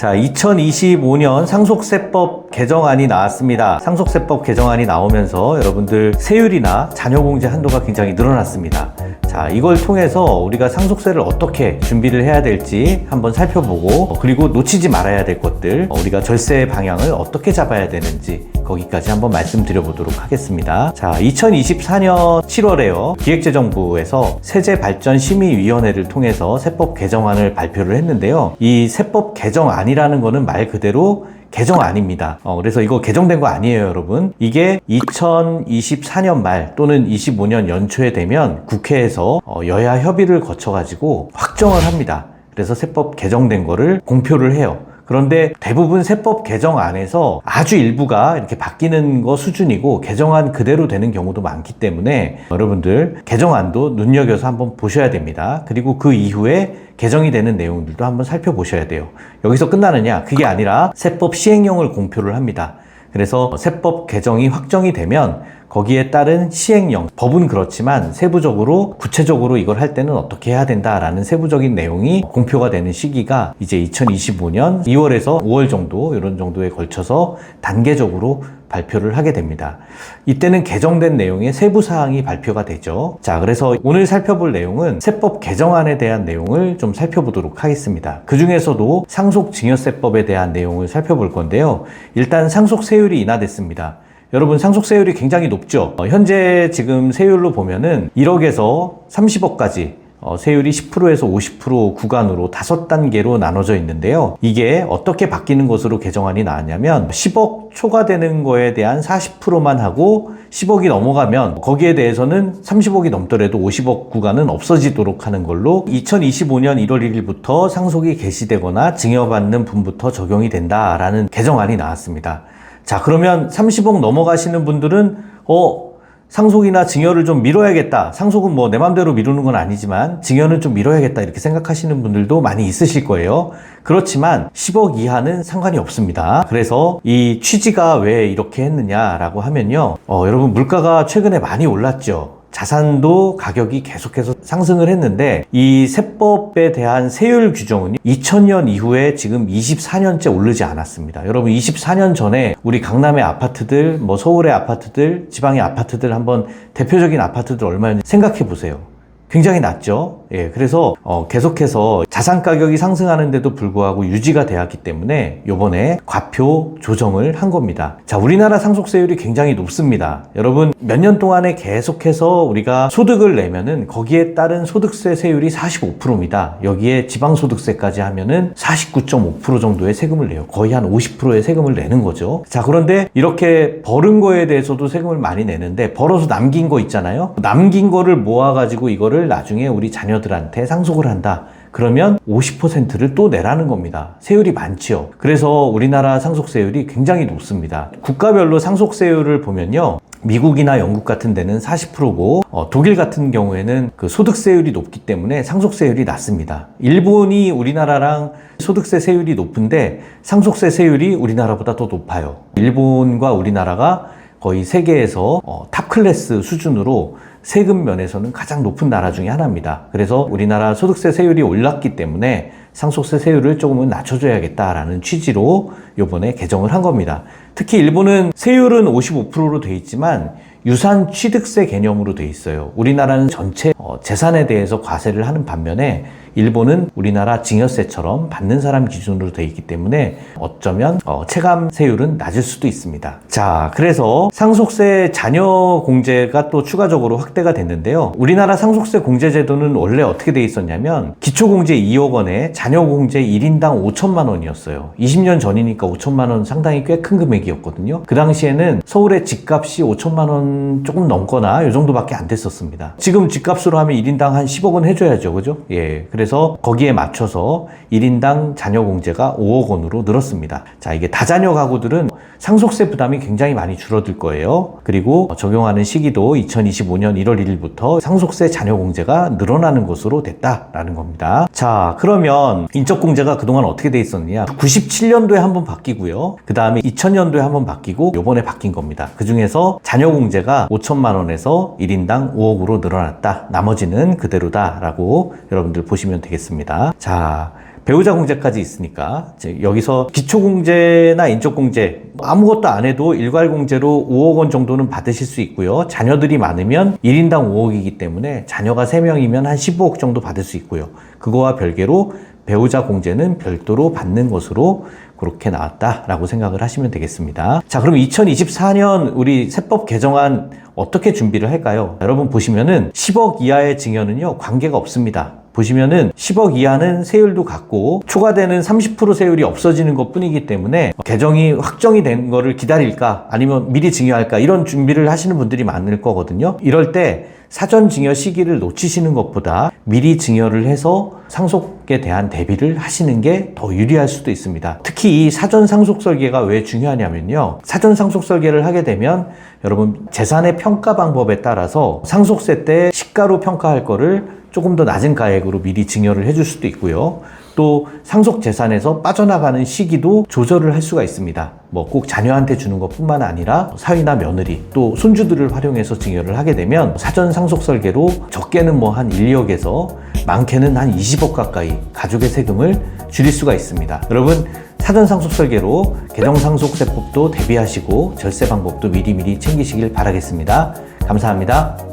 자, 2025년 상속세법 개정안이 나왔습니다. 상속세법 개정안이 나오면서 여러분들 세율이나 자녀공제 한도가 굉장히 늘어났습니다. 자, 이걸 통해서 우리가 상속세를 어떻게 준비를 해야 될지 한번 살펴보고, 그리고 놓치지 말아야 될 것들, 우리가 절세 방향을 어떻게 잡아야 되는지 거기까지 한번 말씀드려보도록 하겠습니다. 자, 2024년 7월에요. 기획재정부에서 세제발전심의위원회를 통해서 세법 개정안을 발표를 했는데요. 이 세법 개정안이라는 거는 말 그대로 개정안입니다. 그래서 이거 개정된 거 아니에요, 여러분. 이게 2024년 말 또는 25년 연초에 되면 국회에서 여야 협의를 거쳐가지고 확정을 합니다. 그래서 세법 개정된 거를 공표를 해요. 그런데 대부분 세법 개정안에서 아주 일부가 이렇게 바뀌는 거 수준이고 개정안 그대로 되는 경우도 많기 때문에 여러분들 개정안도 눈여겨서 한번 보셔야 됩니다. 그리고 그 이후에 개정이 되는 내용들도 한번 살펴보셔야 돼요. 여기서 끝나느냐? 그게 아니라 세법 시행령을 공표를 합니다. 그래서 세법 개정이 확정이 되면 거기에 따른 시행령, 법은 그렇지만 세부적으로 구체적으로 이걸 할 때는 어떻게 해야 된다라는 세부적인 내용이 공표가 되는 시기가 이제 2025년 2월에서 5월 정도, 이런 정도에 걸쳐서 단계적으로 발표를 하게 됩니다. 이때는 개정된 내용의 세부 사항이 발표가 되죠. 자, 그래서 오늘 살펴볼 내용은 세법 개정안에 대한 내용을 좀 살펴보도록 하겠습니다. 그 중에서도 상속증여세법에 대한 내용을 살펴볼 건데요. 일단 상속세율이 인하됐습니다. 여러분, 상속세율이 굉장히 높죠. 현재 지금 세율로 보면은 1억에서 30억까지 세율이 10%에서 50% 구간으로 5단계로 나눠져 있는데요. 이게 어떻게 바뀌는 것으로 개정안이 나왔냐면 10억 초과되는 거에 대한 40%만 하고 10억이 넘어가면 거기에 대해서는 30억이 넘더라도 50억 구간은 없어지도록 하는 걸로 2025년 1월 1일부터 상속이 개시되거나 증여받는 분부터 적용이 된다라는 개정안이 나왔습니다. 자, 그러면 30억 넘어가시는 분들은 상속이나 증여를 좀 미뤄야겠다. 상속은 뭐 내 맘대로 미루는 건 아니지만 증여는 좀 미뤄야겠다, 이렇게 생각하시는 분들도 많이 있으실 거예요. 그렇지만 10억 이하는 상관이 없습니다. 그래서 이 취지가 왜 이렇게 했느냐라고 하면요. 여러분, 물가가 최근에 많이 올랐죠. 자산도 가격이 계속해서 상승을 했는데 이 세법에 대한 세율 규정은 2000년 이후에 지금 24년째 오르지 않았습니다. 여러분, 24년 전에 우리 강남의 아파트들, 뭐 서울의 아파트들, 지방의 아파트들, 한번 대표적인 아파트들 얼마였는지 생각해 보세요. 굉장히 낮죠. 예, 그래서 계속해서 자산 가격이 상승하는데도 불구하고 유지가 되었기 때문에 요번에 과표 조정을 한 겁니다. 자, 우리나라 상속세율이 굉장히 높습니다. 여러분, 몇 년 동안에 계속해서 우리가 소득을 내면은 거기에 따른 소득세 세율이 45%입니다. 여기에 지방소득세까지 하면은 49.5% 정도의 세금을 내요. 거의 한 50%의 세금을 내는 거죠. 자, 그런데 이렇게 벌은 거에 대해서도 세금을 많이 내는데 벌어서 남긴 거 있잖아요. 남긴 거를 모아가지고 이거를 나중에 우리 자녀들한테 상속을 한다. 그러면 50%를 또 내라는 겁니다. 세율이 많지요. 그래서 우리나라 상속세율이 굉장히 높습니다. 국가별로 상속세율을 보면요. 미국이나 영국 같은 데는 40%고 독일 같은 경우에는 그 소득세율이 높기 때문에 상속세율이 낮습니다. 일본이 우리나라랑 소득세 세율이 높은데 상속세 세율이 우리나라보다 더 높아요. 일본과 우리나라가 거의 세계에서 탑 클래스 수준으로 세금 면에서는 가장 높은 나라 중에 하나입니다. 그래서 우리나라 소득세 세율이 올랐기 때문에 상속세 세율을 조금은 낮춰줘야겠다라는 취지로 이번에 개정을 한 겁니다. 특히 일본은 세율은 55%로 돼 있지만 유산 취득세 개념으로 돼 있어요. 우리나라는 전체 재산에 대해서 과세를 하는 반면에 일본은 우리나라 증여세처럼 받는 사람 기준으로 돼 있기 때문에 어쩌면 체감 세율은 낮을 수도 있습니다. 자, 그래서 상속세 자녀 공제가 또 추가적으로 확대가 됐는데요. 우리나라 상속세 공제 제도는 원래 어떻게 돼 있었냐면 기초공제 2억 원에 자녀 공제 1인당 5천만 원이었어요. 20년 전이니까 5천만 원 상당히 꽤 큰 금액이었거든요. 그 당시에는 서울의 집값이 5천만 원 조금 넘거나 이 정도밖에 안 됐었습니다. 지금 집값으로 하면 1인당 한 10억은 해줘야죠, 그죠? 예, 그래서 거기에 맞춰서 1인당 자녀 공제가 5억 원으로 늘었습니다. 자, 이게 다자녀 가구들은 상속세 부담이 굉장히 많이 줄어들 거예요. 그리고 적용하는 시기도 2025년 1월 1일부터 상속세 자녀 공제가 늘어나는 것으로 됐다라는 겁니다. 자, 그러면 인적공제가 그동안 어떻게 돼 있었느냐? 97년도에 한번 바뀌고요. 그 다음에 2000년도에 한번 바뀌고 요번에 바뀐 겁니다. 그 중에서 자녀 공제가 5천만 원에서 1인당 5억으로 늘어났다. 나머지는 그대로다라고 여러분들 보시면 되겠습니다. 자, 배우자 공제까지 있으니까 이제 여기서 기초공제나 인적공제 아무것도 안 해도 일괄공제로 5억 원 정도는 받으실 수 있고요. 자녀들이 많으면 1인당 5억이기 때문에 자녀가 3명이면 한 15억 정도 받을 수 있고요. 그거와 별개로 배우자 공제는 별도로 받는 것으로 그렇게 나왔다라고 생각을 하시면 되겠습니다. 자, 그럼 2024년 우리 세법 개정안 어떻게 준비를 할까요? 여러분 보시면은 10억 이하의 증여는요, 관계가 없습니다. 보시면은 10억 이하는 세율도 같고 초과되는 30% 세율이 없어지는 것 뿐이기 때문에 개정이 확정이 된 거를 기다릴까 아니면 미리 증여할까 이런 준비를 하시는 분들이 많을 거거든요. 이럴 때 사전 증여 시기를 놓치시는 것보다 미리 증여를 해서 상속에 대한 대비를 하시는 게 더 유리할 수도 있습니다. 특히 이 사전 상속 설계가 왜 중요하냐면요. 사전 상속 설계를 하게 되면 여러분 재산의 평가 방법에 따라서 상속세 때 시가로 평가할 거를 조금 더 낮은 가액으로 미리 증여를 해줄 수도 있고요. 또 상속 재산에서 빠져나가는 시기도 조절을 할 수가 있습니다. 뭐 꼭 자녀한테 주는 것뿐만 아니라 사위나 며느리 또 손주들을 활용해서 증여를 하게 되면 사전 상속 설계로 적게는 뭐 한 1, 2억에서 많게는 한 20억 가까이 가족의 세금을 줄일 수가 있습니다. 여러분 사전 상속 설계로 개정 상속세법도 대비하시고 절세 방법도 미리미리 챙기시길 바라겠습니다. 감사합니다.